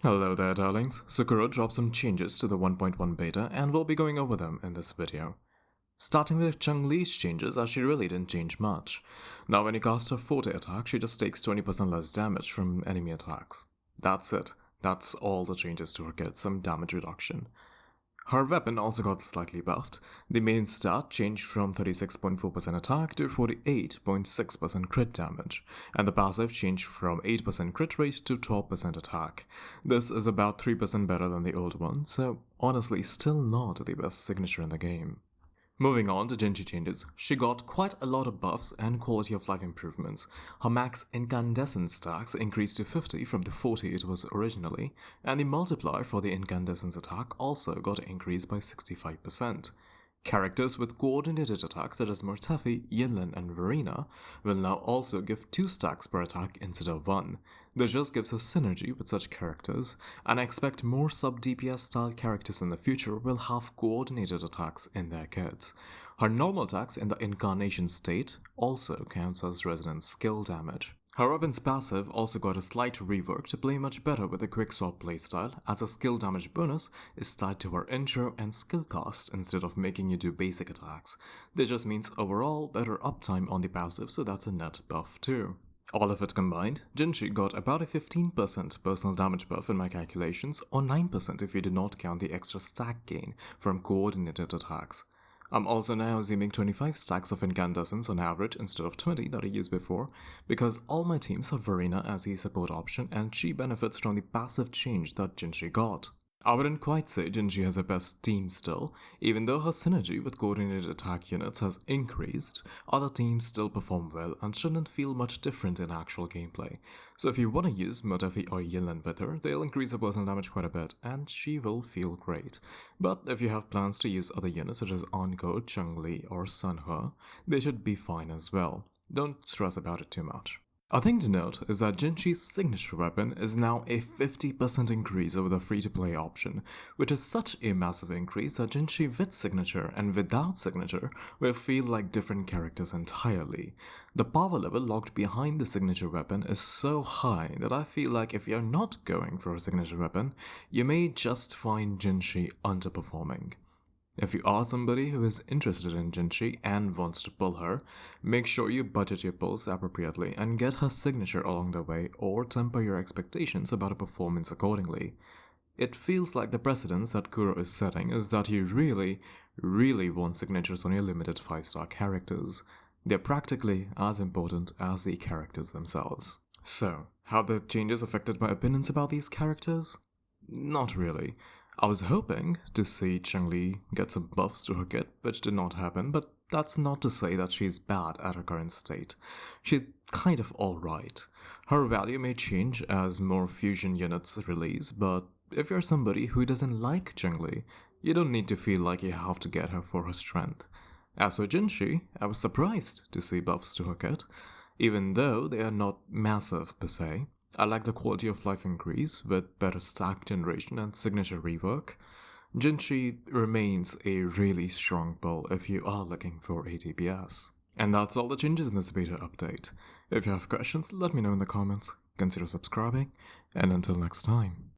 Hello there darlings, Sakura dropped some changes to the 1.1 beta and we'll be going over them in this video. Starting with Changli's changes, as she really didn't change much. Now when you cast her forte attack, she just takes 20% less damage from enemy attacks. That's it. That's all the changes to her kit, some damage reduction. Her weapon also got slightly buffed. The main stat changed from 36.4% attack to 48.6% crit damage, and the passive changed from 8% crit rate to 12% attack. This is about 3% better than the old one, so honestly still not the best signature in the game. Moving on to Jinhsi changes, she got quite a lot of buffs and quality of life improvements. Her max incandescent stacks increased to 50 from the 40 it was originally, and the multiplier for the incandescence attack also got increased by 65%. Characters with coordinated attacks such as Murtafi, Yinlin, and Verina will now also give 2 stacks per attack instead of 1. This just gives us synergy with such characters, and I expect more sub-DPS style characters in the future will have coordinated attacks in their kits. Her normal attacks in the incarnation state also counts as resonance skill damage. Her weapon's passive also got a slight rework to play much better with the quickswap playstyle, as a skill damage bonus is tied to her intro and skill cost instead of making you do basic attacks. This just means overall better uptime on the passive, so that's a net buff too. All of it combined, Jinhsi got about a 15% personal damage buff in my calculations, or 9% if you do not count the extra stack gain from coordinated attacks. I'm also now assuming 25 stacks of incandescence on average instead of 20 that I used before, because all my teams have Verina as the support option and she benefits from the passive change that Jinhsi got. I wouldn't quite say Jinhsi has the best team still. Even though her synergy with coordinated attack units has increased, other teams still perform well and shouldn't feel much different in actual gameplay. So if you want to use Murtafi or Yinlin with her, they'll increase her personal damage quite a bit and she will feel great. But if you have plans to use other units such as Encore, Changli, or Sanhua, they should be fine as well. Don't stress about it too much. A thing to note is that Jinhsi's signature weapon is now a 50% increase over the free-to-play option, which is such a massive increase that Jinhsi with signature and without signature will feel like different characters entirely. The power level locked behind the signature weapon is so high that I feel like if you're not going for a signature weapon, you may just find Jinhsi underperforming. If you are somebody who is interested in Jinhsi and wants to pull her, make sure you budget your pulls appropriately and get her signature along the way, or temper your expectations about her performance accordingly. It feels like the precedence that Kuro is setting is that you really want signatures on your limited 5-star characters. They're practically as important as the characters themselves. So, how the changes affected my opinions about these characters? Not really. I was hoping to see Changli get some buffs to her kit, which did not happen, but that's not to say that she's bad at her current state. She's kind of alright. Her value may change as more fusion units release, but if you're somebody who doesn't like Changli, you don't need to feel like you have to get her for her strength. As for Jinhsi, I was surprised to see buffs to her kit, even though they are not massive per se. I like the quality of life increase with better stack generation and signature rework. Jinhsi remains a really strong pull if you are looking for a DPS. And that's all the changes in this beta update. If you have questions, let me know in the comments, consider subscribing, and until next time.